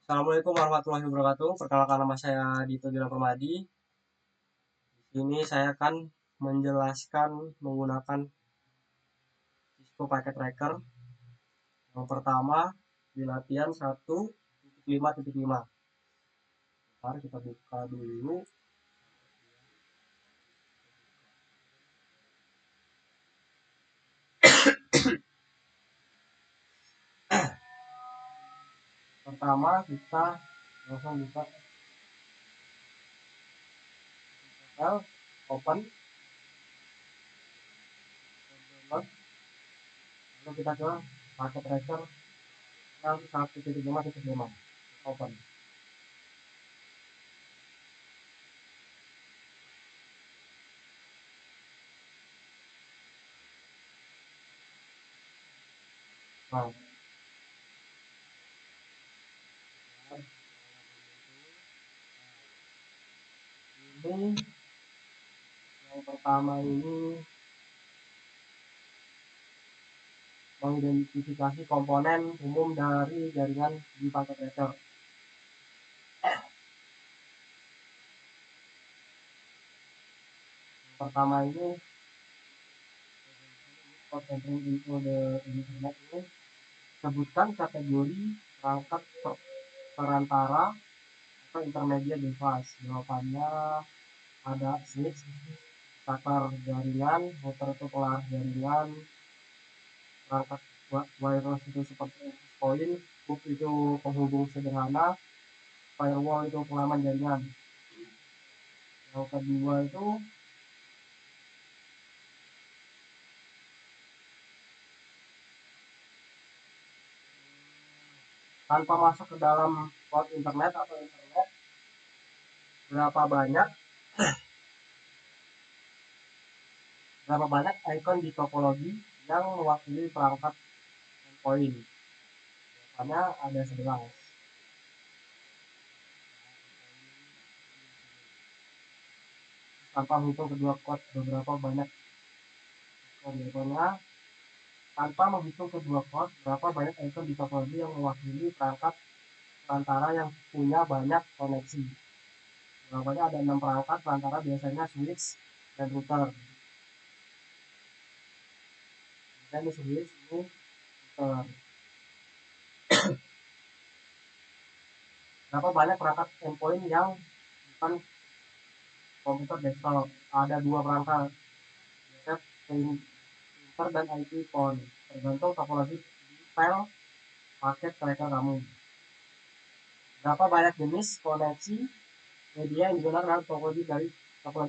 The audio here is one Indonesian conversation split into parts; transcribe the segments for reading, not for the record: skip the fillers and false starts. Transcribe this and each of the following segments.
Assalamualaikum warahmatullahi wabarakatuh. Perkenalkan nama saya Dito Gilang Permadi. Di sini saya akan menjelaskan menggunakan Cisco Packet Tracker. Yang pertama di latihan 1.5.5. Mari kita buka dulu. Pertama kita langsung buka file, open, download. Lalu kita ke Packet Tracker yang 1.5.5. Open. Nah, ini yang pertama ini mengidentifikasi komponen umum dari jaringan di paket tracker. Pertama ini entering into the internet ini sebutkan kategori perangkat perantara atau intermediate device. Jawabannya ada switch, starter jaringan, router itu pelaras jaringan, perangkat wireless itu seperti point, hook itu penghubung sederhana, firewall itu pengaman jaringan. Yang kedua itu tanpa masuk ke dalam port internet atau internet, berapa banyak icon di topologi yang mewakili perangkat endpoint. Biasanya ada 11. Tanpa menghitung kedua quote, beberapa banyak ikonnya. Tanpa menghitung kedua quote, berapa banyak icon di topologi yang mewakili perangkat perantara yang punya banyak koneksi. Jawabannya ada 6 perangkat perantara, biasanya switch dan router. Ini switch, ini router. Berapa banyak perangkat endpoint yang bukan komputer desktop? Ada 2 perangkat, printer dan IP phone, tergantung topologi file paket tracker kamu. Berapa banyak jenis koneksi media yang digunakan dalam topologi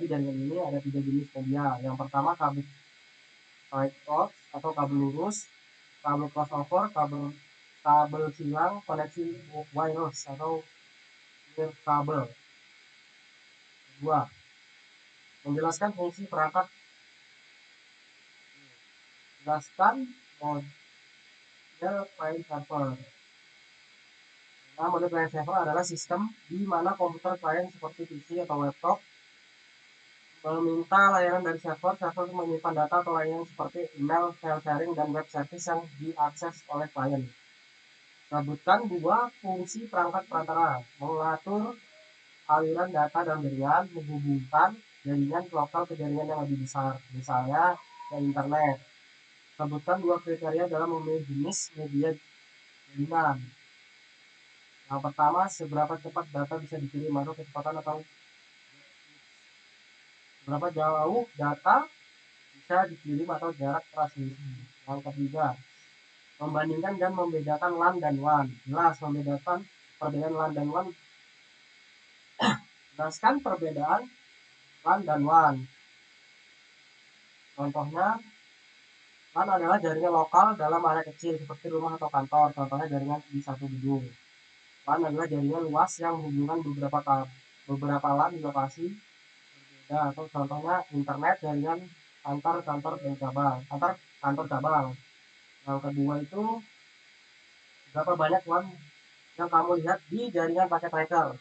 jaringan ini? Ada 3 jenis media. Yang pertama kabel straight atau kabel lurus, kabel crossover, kabel silang, koneksi wireless atau wire kabel. Kedua, menjelaskan fungsi perangkat. Jelaskan model client server. Nah, model client server adalah sistem di mana komputer klien seperti PC atau laptop meminta layanan dari server. Server menyimpan data atau layanan seperti email, file sharing, dan web service yang diakses oleh klien. Sebutkan 2 fungsi perangkat perantara: mengatur aliran data dan jaringan, menghubungkan jaringan lokal ke jaringan yang lebih besar, misalnya ke internet. Sebutkan 2 kriteria dalam memilih jenis media jaringan. Yang pertama, seberapa cepat data bisa dikirim atau kecepatan atau berapa jauh data bisa dikirim atau jarak transmisi. Yang ketiga, membandingkan dan membedakan LAN dan WAN. Jelas membedakan perbedaan LAN dan WAN. Jelaskan perbedaan LAN dan WAN. Contohnya, LAN adalah jaringan lokal dalam area kecil seperti rumah atau kantor. Contohnya jaringan di satu gedung. WAN adalah jaringan luas yang menghubungkan beberapa LAN di lokasi berbeda. Atau contohnya internet jaringan antar kantor cabang. Yang kedua itu berapa banyak WAN yang kamu lihat di jaringan paket tracker.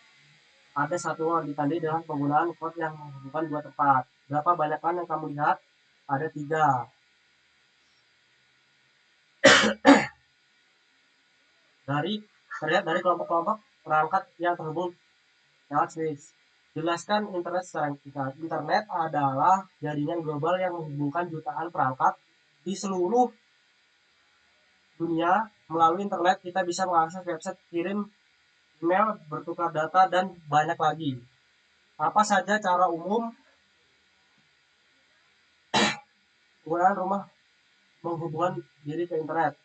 Ada 1 WAN ditandai dengan penggunaan code yang menghubungkan 2 tempat. Berapa banyak WAN yang kamu lihat? Ada 3. Terlihat dari kelompok-kelompok perangkat yang terhubung lewat switch. Jelaskan internet secara singkat. Internet adalah jaringan global yang menghubungkan jutaan perangkat di seluruh dunia. Melalui internet kita bisa mengakses website, kirim email, bertukar data, dan banyak lagi. Apa saja cara umum penggunaan rumah menghubungkan diri ke internet?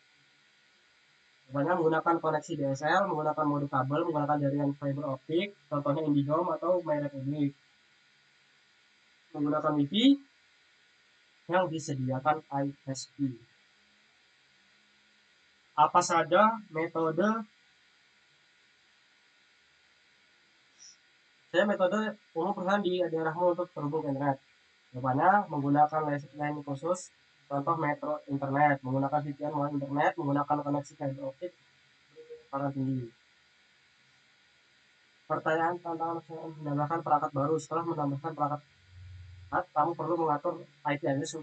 Banyak menggunakan koneksi DSL, menggunakan mode kabel, menggunakan jaringan fiber optik, contohnya IndiHome atau MyRepublic. Menggunakan WiFi yang disediakan ISP. Apa saja metode umum perusahaan di daerahmu untuk terhubung internet? Jawabannya menggunakan line khusus, contoh Metro Internet, menggunakan VPN mall internet, menggunakan koneksi fiber optik kecepatan tinggi. Pertanyaan tantangan menambahkan perangkat baru. Setelah menambahkan perangkat, kamu perlu mengatur IP address,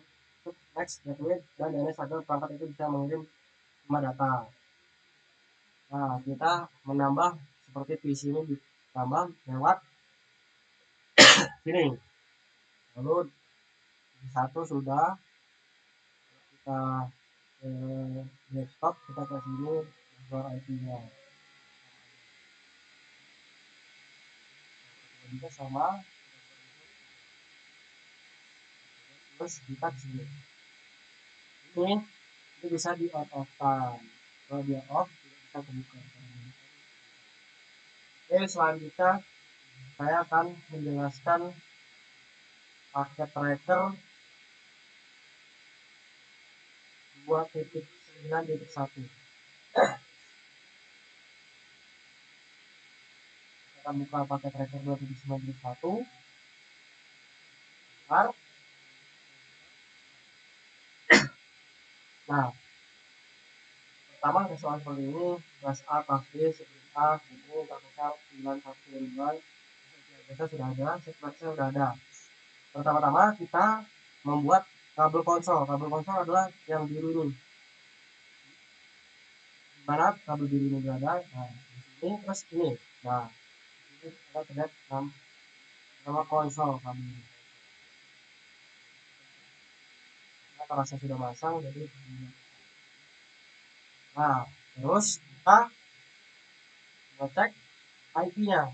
next, gateway, dan DNS agar perangkat itu bisa mengirim semua data. Nah, kita menambah seperti PC ini ditambah lewat sini. Lalu satu sudah kita desktop, kita ke sini keluar IP-nya. Juga sama. Terus kita di sini. Ini bisa di on-off-kan. Kalau dia off, bisa kebuka. Oke, selanjutnya saya akan menjelaskan paket tracker 2.9.1. Kita akan buka paket tracker 2.9.1. Nah, pertama ada soal seperti ini, kelas A, kelas B, seperti A, ini, KPK 9192, biasa sudah ada, sequence sudah ada. Pertama-tama kita membuat kabel konsol. Kabel konsol adalah yang biru ini. Di mana kabel biru ini berada? Nah, ini terus ini. Nah, ini kita terlihat nama konsol kabel ini. Nah, karena saya sudah masang, jadi nah, terus kita ngecek IP-nya.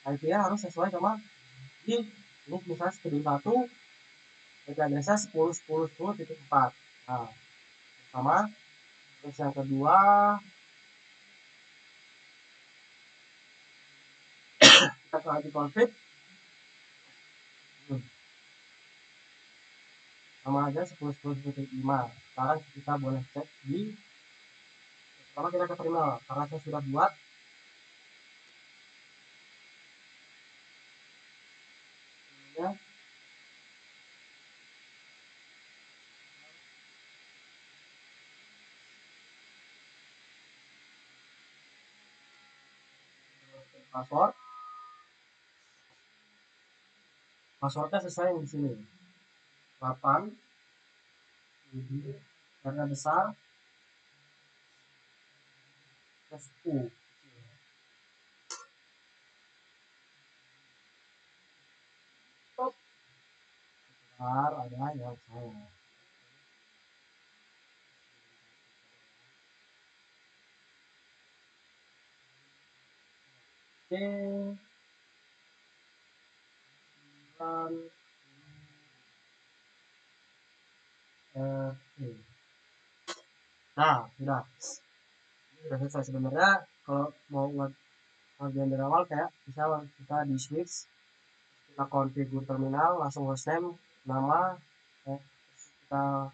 IP-nya harus sesuai sama ini misalnya schedule 1, IP address-nya 10.10.10.4. Nah, sama. Terus yang kedua, kita ke IP config. Sama aja 10.10.5. Sekarang kita boleh cek di pertama kita ke terminal, karena saya sudah buat ya. Passwordnya sesuai yang di sini, 8 karena besar SU. Besar ada yang salah. Oke. Nah, sudah selesai. Sebenarnya kalau mau bagian dari awal kayak misalnya kita di switch, kita konfigur terminal, langsung hostname, nama, kita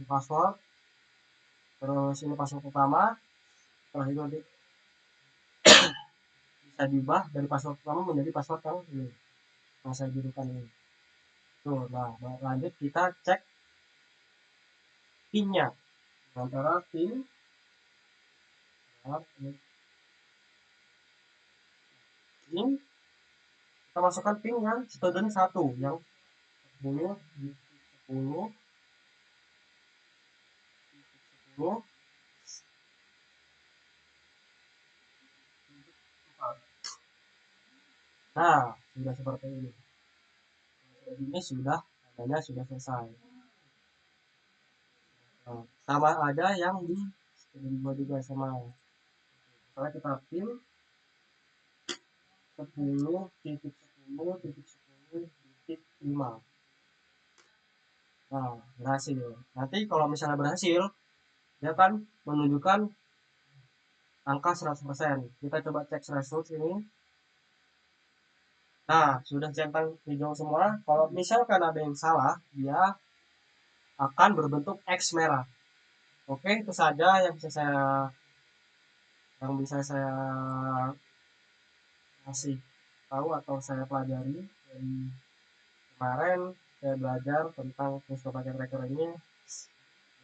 password, terus ini password utama. Setelah itu nanti bisa diubah dari password utama menjadi password yang ini yang saya jadikan ini. Tuh, nah lanjut kita cek pinnya. Antara pin ini kita masukkan pin yang student 1 yang 10 10 10 Nah, sudah seperti ini. Ini sudah tandanya sudah selesai. Nah, sama ada yang di screen juga sama. Misalnya kita pin 10.10.10.5. Nah, berhasil. Nanti kalau misalnya berhasil, dia akan menunjukkan angka 100%. Kita coba cek threshold ini. Nah, sudah centang hijau semua. Kalau misalkan ada yang salah, dia akan berbentuk X merah. Oke, itu saja yang bisa saya kasih tahu atau saya pelajari dari kemarin. Saya belajar tentang fungsi paket tracker ini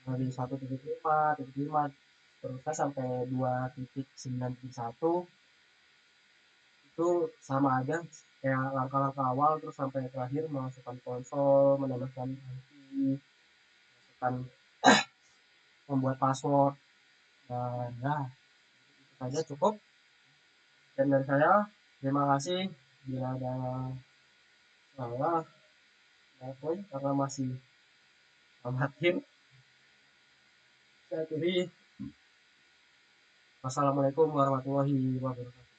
dari 1.5 terusnya sampai 2.9.1. Itu sama aja kayak langkah-langkah awal terus sampai terakhir memasukkan konsol, menambahkan IP, memasukkan membuat password. Dan ya, itu saja cukup. Dan dari saya, terima kasih bila ada salah, maupun karena masih amatir. Saya akhiri. Wassalamualaikum warahmatullahi wabarakatuh.